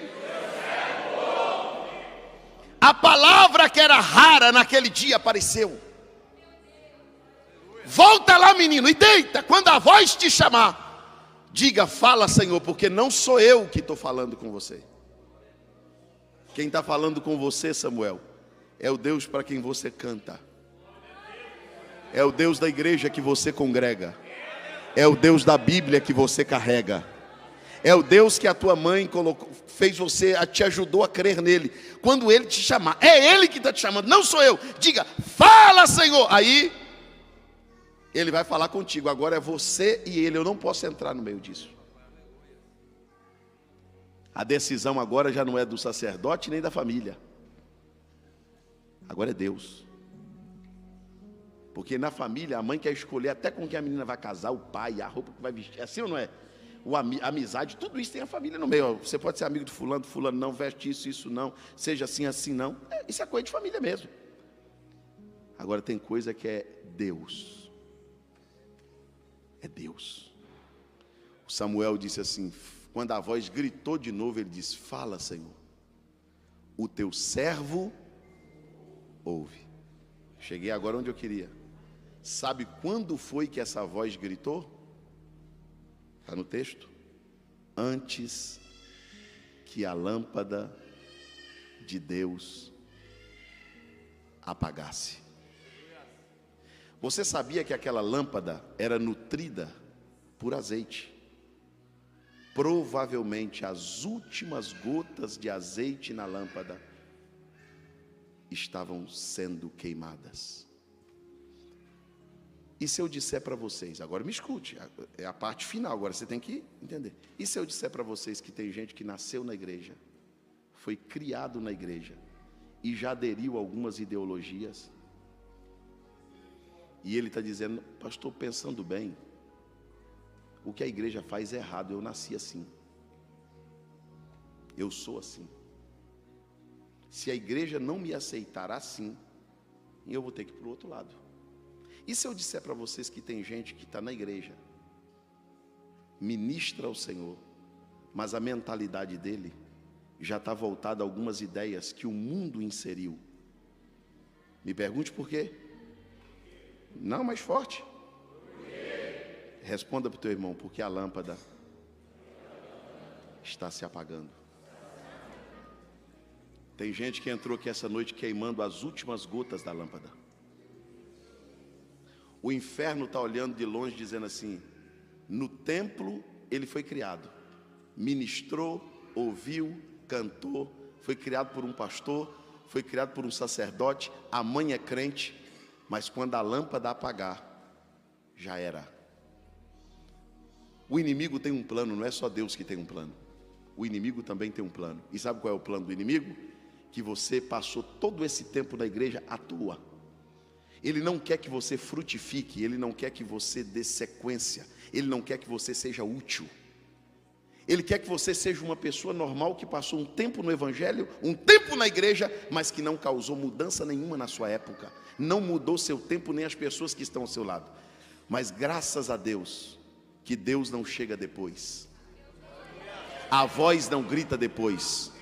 A palavra que era rara naquele dia apareceu. Volta lá, menino, e deita. Quando a voz te chamar, diga: fala, Senhor, porque não sou eu que estou falando com você. Quem está falando com você, Samuel, é o Deus para quem você canta. É o Deus da igreja que você congrega. É o Deus da Bíblia que você carrega. É o Deus que a tua mãe colocou, fez você, te ajudou a crer nele. Quando ele te chamar, é ele que está te chamando, não sou eu. Diga: fala, Senhor. Aí ele vai falar contigo. Agora é você e ele, eu não posso entrar no meio disso. A decisão agora já não é do sacerdote nem da família. Agora é Deus. Porque na família a mãe quer escolher até com quem a menina vai casar, o pai, a roupa que vai vestir. É assim ou não é? A amizade, tudo isso tem a família no meio. Você pode ser amigo do fulano não, veste isso não, seja assim, assim não. Isso é coisa de família mesmo. Agora tem coisa que é Deus. É Deus. O Samuel disse assim, quando a voz gritou de novo, ele disse: fala, Senhor, o teu servo ouve. Cheguei agora onde eu queria. Sabe quando foi que essa voz gritou? Está no texto. Antes que a lâmpada de Deus apagasse. Você sabia que aquela lâmpada era nutrida por azeite? Provavelmente as últimas gotas de azeite na lâmpada estavam sendo queimadas. E se eu disser para vocês, agora me escute, é a parte final, agora você tem que entender. E se eu disser para vocês que tem gente que nasceu na igreja, foi criado na igreja e já aderiu a algumas ideologias, e ele está dizendo: pastor, pensando bem, o que a igreja faz é errado, eu nasci assim, eu sou assim. Se a igreja não me aceitar assim, e eu vou ter que ir para o outro lado. E se eu disser para vocês que tem gente que está na igreja, ministra ao Senhor, mas a mentalidade dele já está voltada a algumas ideias que o mundo inseriu? Me pergunte por quê? Não, mais forte. Responda para o teu irmão: porque a lâmpada está se apagando. Tem gente que entrou aqui essa noite queimando as últimas gotas da lâmpada. O inferno está olhando de longe dizendo assim: no templo ele foi criado, ministrou, ouviu, cantou, foi criado por um pastor, foi criado por um sacerdote, a mãe é crente, mas quando a lâmpada apagar, já era. O inimigo tem um plano, não é só Deus que tem um plano. O inimigo também tem um plano. E sabe qual é o plano do inimigo? Que você passou todo esse tempo na igreja à toa. Ele não quer que você frutifique, ele não quer que você dê sequência, ele não quer que você seja útil. Ele quer que você seja uma pessoa normal que passou um tempo no evangelho, um tempo na igreja, mas que não causou mudança nenhuma na sua época. Não mudou seu tempo nem as pessoas que estão ao seu lado. Mas graças a Deus, que Deus não chega depois. A voz não grita depois.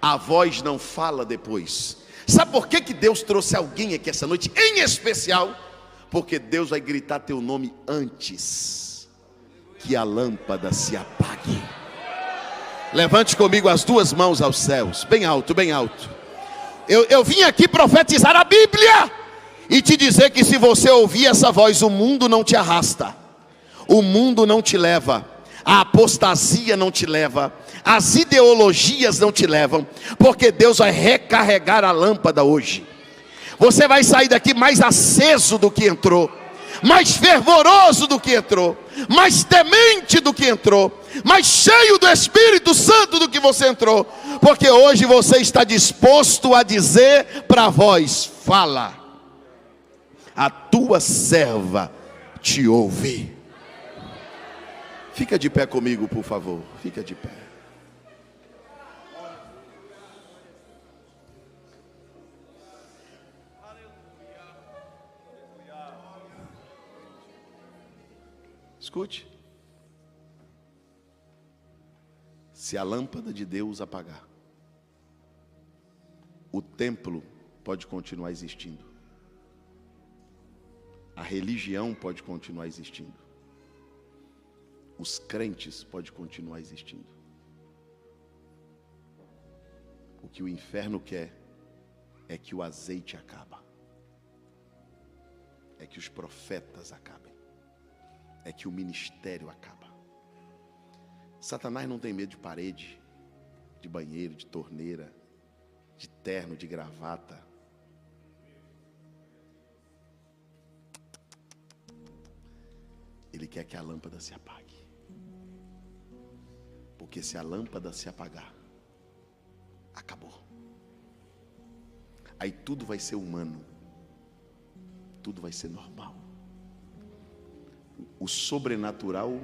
A voz não fala depois. Sabe por que Deus trouxe alguém aqui essa noite em especial? Porque Deus vai gritar teu nome antes que a lâmpada se apague. Levante comigo as duas mãos aos céus, bem alto, bem alto. Eu vim aqui profetizar a Bíblia e te dizer que se você ouvir essa voz, o mundo não te arrasta, o mundo não te leva, a apostasia não te leva, as ideologias não te levam, porque Deus vai recarregar a lâmpada hoje. Você vai sair daqui mais aceso do que entrou, mais fervoroso do que entrou, mais temente do que entrou, mais cheio do Espírito Santo do que você entrou, porque hoje você está disposto a dizer para a voz: fala, a tua serva te ouve. Fica de pé comigo, por favor, fica de pé. Escute. Se a lâmpada de Deus apagar, o templo pode continuar existindo, a religião pode continuar existindo, os crentes podem continuar existindo. O que o inferno quer é que o azeite acaba, é que os profetas acabem, é que o ministério acaba. Satanás não tem medo de parede, de banheiro, de torneira, de terno, de gravata. Ele quer que a lâmpada se apague. Porque se a lâmpada se apagar, acabou. Aí tudo vai ser humano, tudo vai ser normal. O sobrenatural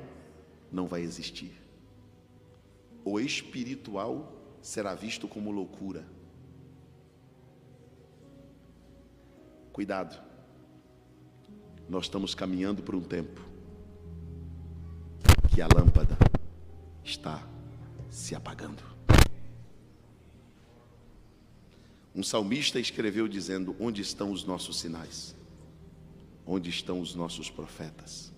não vai existir. O espiritual será visto como loucura. Cuidado. Nós estamos caminhando por um tempo que a lâmpada está se apagando. Um salmista escreveu dizendo: onde estão os nossos sinais? Onde estão os nossos profetas?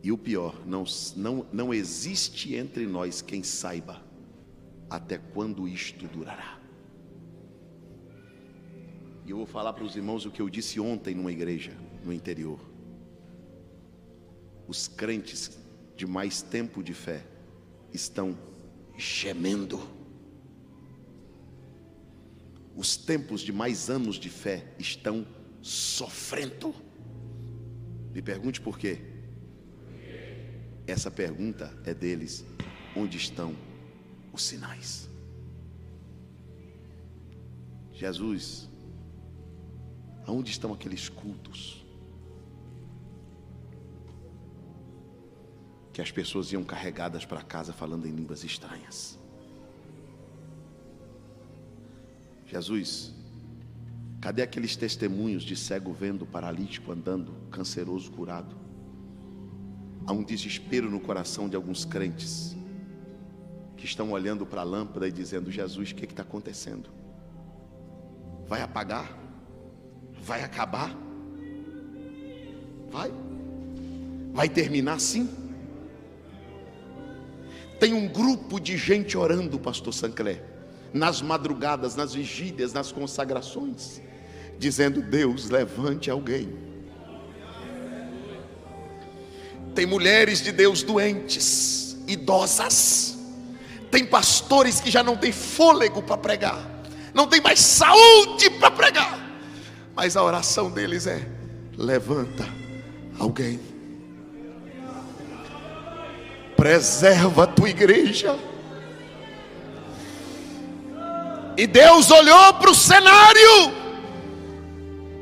E o pior, não existe entre nós quem saiba até quando isto durará. E eu vou falar para os irmãos o que eu disse ontem numa igreja no interior. Os crentes de mais tempo de fé estão gemendo. Os tempos de mais anos de fé estão sofrendo. Me pergunte por quê? Essa pergunta é deles: onde estão os sinais? Jesus, aonde estão aqueles cultos que as pessoas iam carregadas para casa falando em línguas estranhas? Jesus, Cadê aqueles testemunhos de cego vendo, paralítico andando, canceroso curado? Há um desespero no coração de alguns crentes que estão olhando para a lâmpada e dizendo: Jesus, o que está acontecendo? Vai apagar? Vai acabar? Vai terminar assim? Tem um grupo de gente orando, pastor Sancler, nas madrugadas, nas vigílias, nas consagrações, dizendo: Deus, levante alguém. Tem mulheres de Deus doentes, idosas. Tem pastores que já não têm fôlego para pregar, não tem mais saúde para pregar, mas a oração deles é: levanta alguém. Preserva a tua igreja. E Deus olhou para o cenário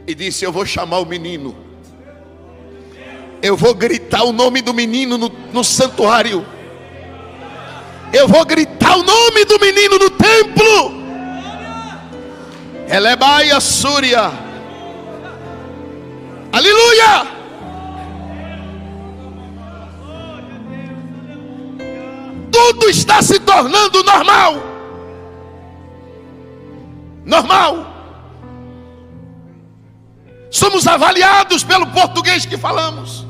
e disse: eu vou chamar o menino, eu vou gritar o nome do menino no santuário, eu vou gritar o nome do menino no templo. Elebaia Súria, aleluia. Tudo está se tornando normal. Somos avaliados pelo português que falamos,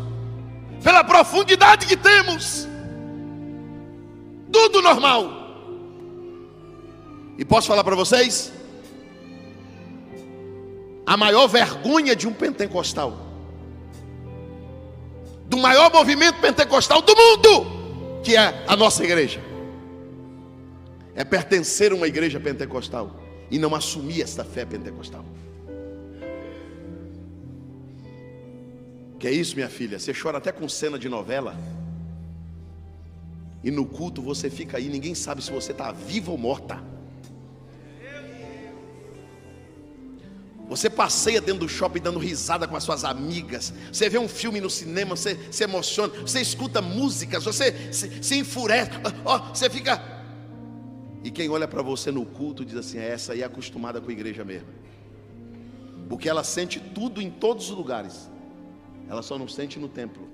pela profundidade que temos. Tudo normal. E posso falar para vocês, a maior vergonha de um pentecostal, do maior movimento pentecostal do mundo, que é a nossa igreja, é pertencer a uma igreja pentecostal e não assumir esta fé pentecostal. Que é isso, minha filha? Você chora até com cena de novela, e no culto você fica aí, ninguém sabe se você está viva ou morta. Você passeia dentro do shopping dando risada com as suas amigas. Você vê um filme no cinema, você se emociona. Você escuta músicas, você se enfurece. Você fica... E quem olha para você no culto diz assim: essa aí é acostumada com a igreja mesmo. Porque ela sente tudo em todos os lugares, ela só não sente no templo.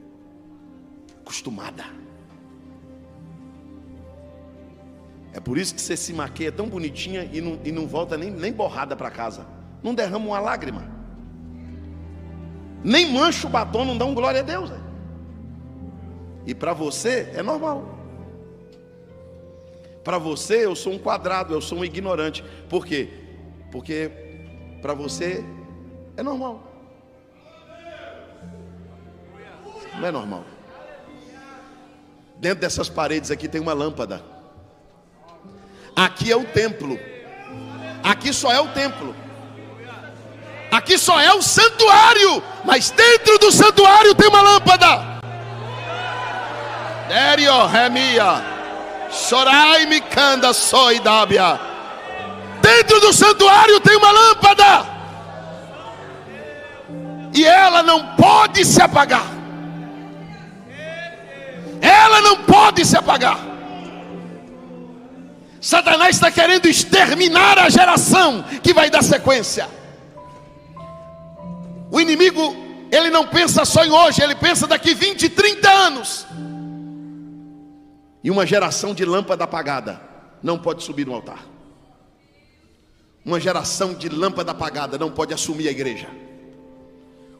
Acostumada. É por isso que você se maqueia tão bonitinha e não volta nem borrada para casa. Não derrama uma lágrima, nem mancha o batom, não dá um glória a Deus, né? E para você é normal. Para você eu sou um quadrado, eu sou um ignorante. Por quê? Porque para você é normal. Não é normal. Dentro dessas paredes aqui tem uma lâmpada. Aqui é o templo. Aqui só é o templo. Aqui só é o santuário, mas dentro do santuário tem uma lâmpada. Dério, remia, chorai me canda soidábia. Dentro do santuário tem uma lâmpada, e ela não pode se apagar. Ela não pode se apagar. Satanás está querendo exterminar a geração que vai dar sequência. O inimigo, ele não pensa só em hoje, ele pensa daqui 20, 30 anos. E uma geração de lâmpada apagada não pode subir no altar. Uma geração de lâmpada apagada não pode assumir a igreja.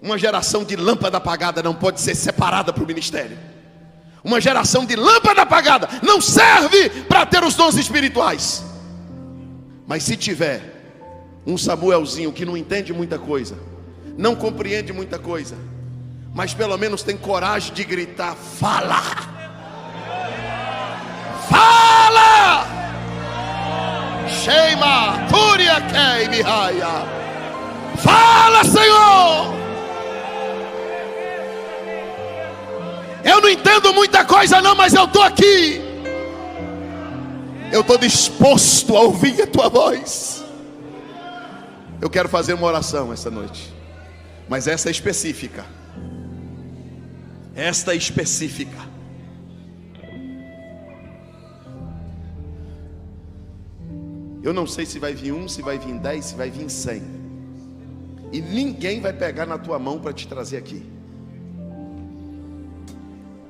Uma geração de lâmpada apagada não pode ser separada para o ministério. Uma geração de lâmpada apagada não serve para ter os dons espirituais. Mas se tiver um Samuelzinho que não entende muita coisa, não compreende muita coisa, mas pelo menos tem coragem de gritar: fala! Fala! Sheima, Fúria, Kei, Mihaia. Fala, Senhor! Eu não entendo muita coisa não, mas eu estou aqui. Eu estou disposto a ouvir a tua voz. Eu quero fazer uma oração essa noite, mas essa é específica. Esta é específica. Eu não sei se vai vir 1, se vai vir 10, se vai vir 100. E ninguém vai pegar na tua mão para te trazer aqui.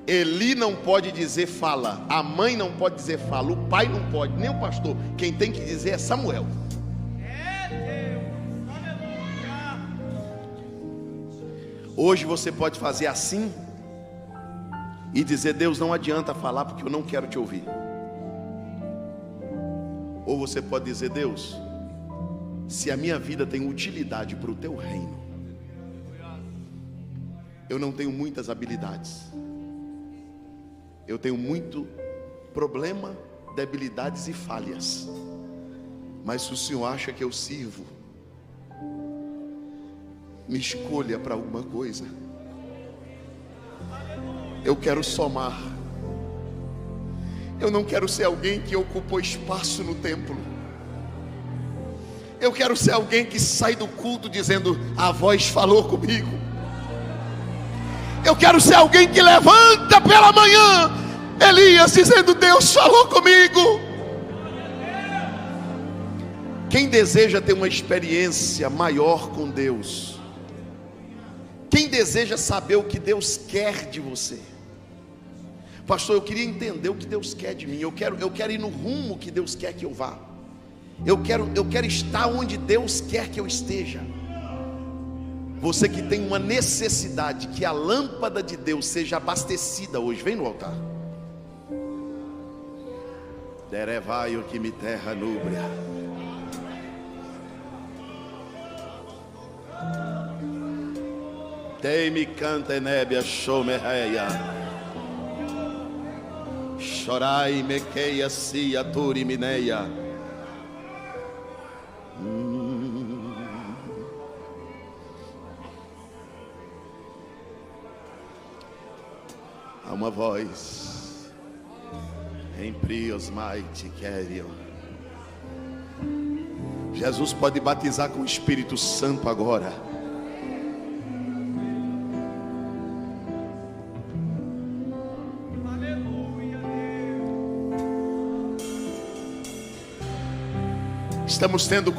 Eli não pode dizer fala, a mãe não pode dizer fala, o pai não pode, nem o pastor. Quem tem que dizer é Samuel. Hoje você pode fazer assim e dizer: Deus, não adianta falar porque eu não quero te ouvir. Ou você pode dizer: Deus, se a minha vida tem utilidade para o teu reino, eu não tenho muitas habilidades, eu tenho muito problema, debilidades e falhas, mas se o Senhor acha que eu sirvo, me escolha para alguma coisa. Eu quero somar. Eu não quero ser alguém que ocupou espaço no templo. Eu quero ser alguém que sai do culto dizendo: a voz falou comigo. Eu quero ser alguém que levanta pela manhã, Elias, dizendo: Deus falou comigo. Quem deseja ter uma experiência maior com Deus, quem deseja saber o que Deus quer de você? Pastor, eu queria entender o que Deus quer de mim. Eu quero ir no rumo que Deus quer que eu vá. Eu quero estar onde Deus quer que eu esteja. Você que tem uma necessidade que a lâmpada de Deus seja abastecida hoje, vem no altar. Derevaio que me terra núbria. Tei-me canta enébia chomerreia. Chorai mequeia cia turi mineia. Há uma voz em prios maite querio. Jesus pode batizar com o Espírito Santo agora. Estamos tendo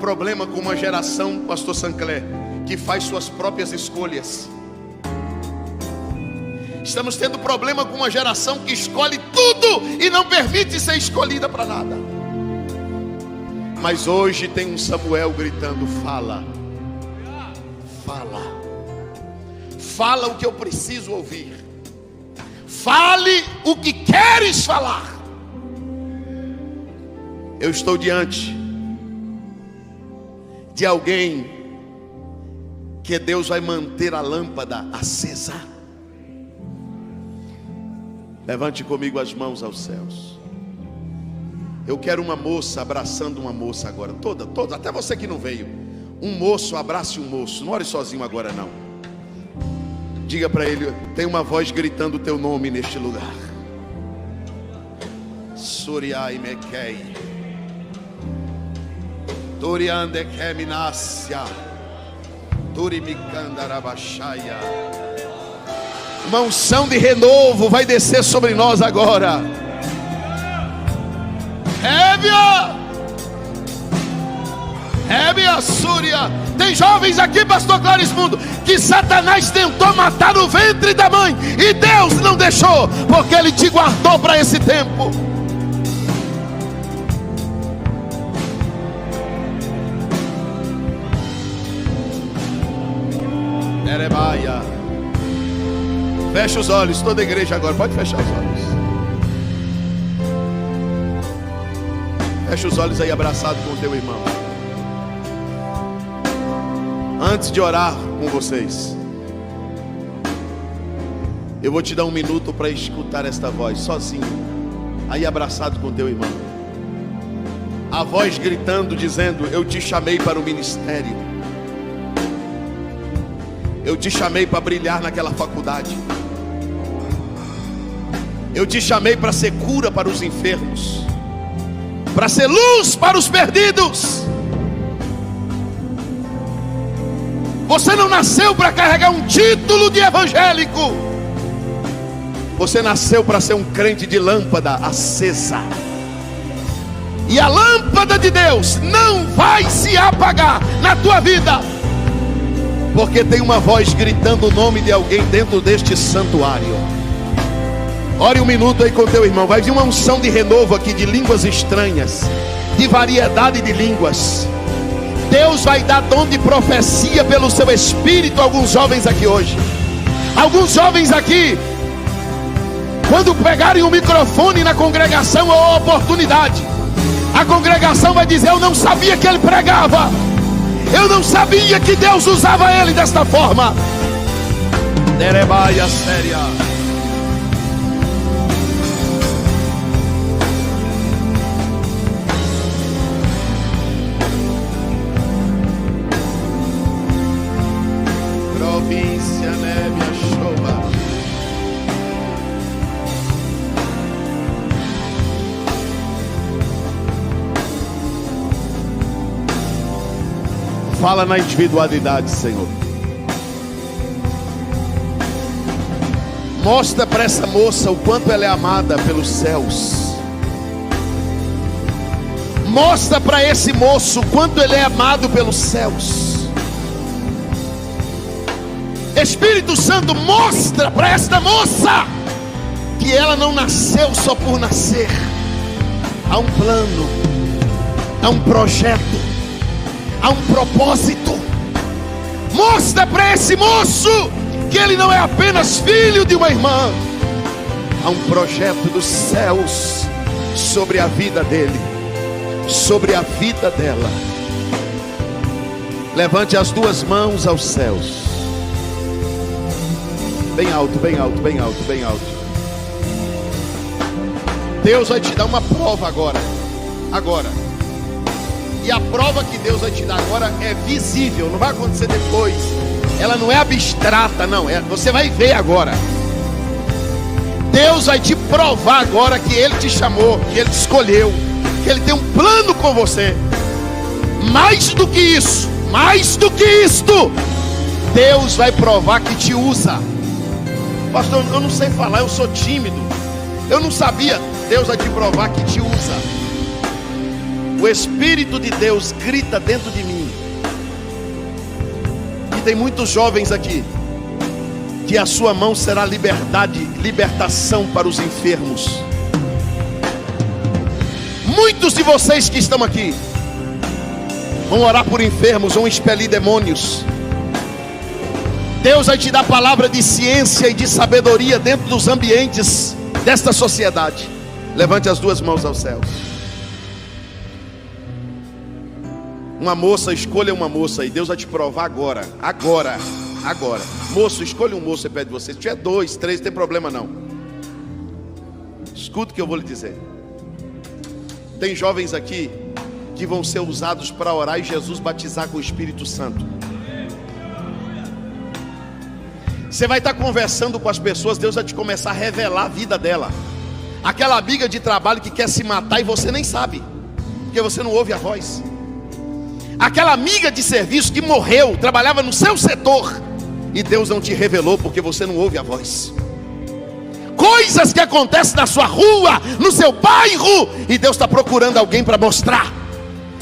problema com uma geração, pastor Sancler, que faz suas próprias escolhas. Estamos tendo problema com uma geração que escolhe tudo e não permite ser escolhida para nada. Mas hoje tem um Samuel gritando: fala, fala, fala o que eu preciso ouvir, fale o que queres falar. Eu estou diante de alguém que Deus vai manter a lâmpada acesa. Levante comigo as mãos aos céus. Eu quero uma moça abraçando uma moça agora. Toda, até você que não veio. Um moço abrace um moço. Não ore sozinho agora não. Diga para ele: tem uma voz gritando o teu nome neste lugar. Suriai Mekei Turiande Keminasia Turimikandarabashaya. Uma unção de renovo vai descer sobre nós agora. Hébia Súria. Tem jovens aqui, pastor Clarismundo, que Satanás tentou matar no ventre da mãe e Deus não deixou, porque Ele te guardou para esse tempo. Erebaia. Fecha os olhos, toda a igreja agora, pode fechar os olhos. Fecha os olhos aí, abraçado com o teu irmão. Antes de orar com vocês, eu vou te dar um minuto para escutar esta voz, sozinho, aí abraçado com o teu irmão. A voz gritando, dizendo: eu te chamei para o ministério, eu te chamei para brilhar naquela faculdade, eu te chamei para ser cura para os enfermos, para ser luz para os perdidos. Você não nasceu para carregar um título de evangélico. Você nasceu para ser um crente de lâmpada acesa. E a lâmpada de Deus não vai se apagar na tua vida porque tem uma voz gritando o nome de alguém dentro deste santuário. Ore um minuto aí com teu irmão. Vai vir uma unção de renovo aqui, de línguas estranhas, de variedade de línguas. Deus vai dar dom de profecia pelo seu espírito a alguns jovens aqui hoje. Alguns jovens aqui, quando pegarem o microfone na congregação ou oportunidade, a congregação vai dizer: eu não sabia que ele pregava, eu não sabia que Deus usava ele desta forma. Derebaia séria. Província Nébia Shoba. Fala na individualidade, Senhor. Mostra para essa moça o quanto ela é amada pelos céus. Mostra para esse moço o quanto ele é amado pelos céus. Espírito Santo, mostra para esta moça que ela não nasceu só por nascer. Há um plano, há um projeto, há um propósito. Mostra para esse moço que ele não é apenas filho de uma irmã. Há um projeto dos céus sobre a vida dele, sobre a vida dela. Levante as duas mãos aos céus. Bem alto, bem alto, bem alto, bem alto. Deus vai te dar uma prova agora. Agora. E a prova que Deus vai te dar agora é visível, não vai acontecer depois. Ela não é abstrata, não. Você vai ver agora. Deus vai te provar agora que Ele te chamou, que Ele te escolheu, que Ele tem um plano com você. Mais do que isso, mais do que isto, Deus vai provar que te usa. Pastor, eu não sei falar, eu sou tímido, eu não sabia. Deus vai te provar que te usa. O Espírito de Deus grita dentro de mim. E tem muitos jovens aqui, que a sua mão será liberdade, libertação para os enfermos. Muitos de vocês que estão aqui vão orar por enfermos, vão expelir demônios. Deus vai te dar palavra de ciência e de sabedoria dentro dos ambientes desta sociedade. Levante as duas mãos aos céus. Uma moça, escolha uma moça e Deus vai te provar agora. Agora. Moço, escolha um moço e pede você. Se tiver 2, 3, não tem problema não. Escuta o que eu vou lhe dizer. Tem jovens aqui que vão ser usados para orar e Jesus batizar com o Espírito Santo. Você vai estar conversando com as pessoas, Deus vai te começar a revelar a vida dela. Aquela amiga de trabalho que quer se matar e você nem sabe, porque você não ouve a voz. Aquela amiga de serviço que morreu, trabalhava no seu setor, e Deus não te revelou porque você não ouve a voz. Coisas que acontecem na sua rua, no seu bairro, e Deus está procurando alguém para mostrar.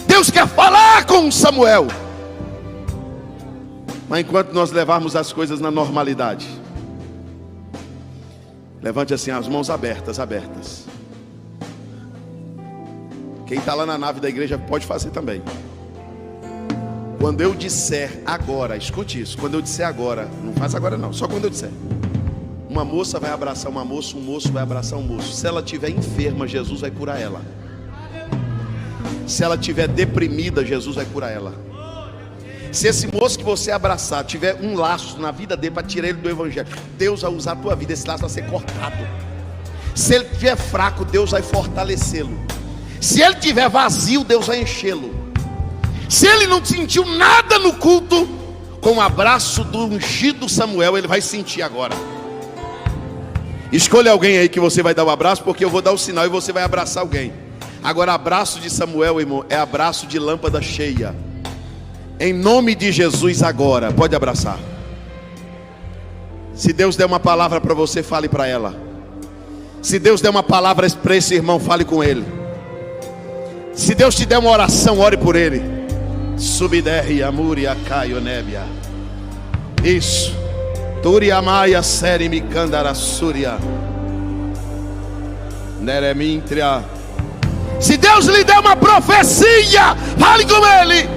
Deus quer falar com Samuel. Mas enquanto nós levarmos as coisas na normalidade, levante assim as mãos abertas. Quem está lá na nave da igreja pode fazer também. Quando eu disser agora, escute isso. Quando eu disser agora, não faça agora não, só quando eu disser. Uma moça vai abraçar uma moça, um moço vai abraçar um moço. Se ela estiver enferma, Jesus vai curar ela. Se ela estiver deprimida, Jesus vai curar ela. Se esse moço que você abraçar tiver um laço na vida dele para tirar ele do evangelho, Deus vai usar a tua vida, esse laço vai ser cortado. Se ele estiver fraco, Deus vai fortalecê-lo. Se ele estiver vazio, Deus vai enchê-lo. Se ele não sentiu nada no culto, com o abraço do ungido Samuel, ele vai sentir agora. Escolha alguém aí que você vai dar um abraço, porque eu vou dar o sinal e você vai abraçar alguém. Agora, abraço de Samuel, irmão, é abraço de lâmpada cheia. Em nome de Jesus agora, pode abraçar. Se Deus der uma palavra para você, fale para ela. Se Deus der uma palavra para esse irmão, fale com ele. Se Deus te der uma oração, ore por ele. Subiderri, Amúria, Caio, Nébia. Isso. Turiamaia seri mikandara súria. Neremintria. Se Deus lhe der uma profecia, fale com Ele.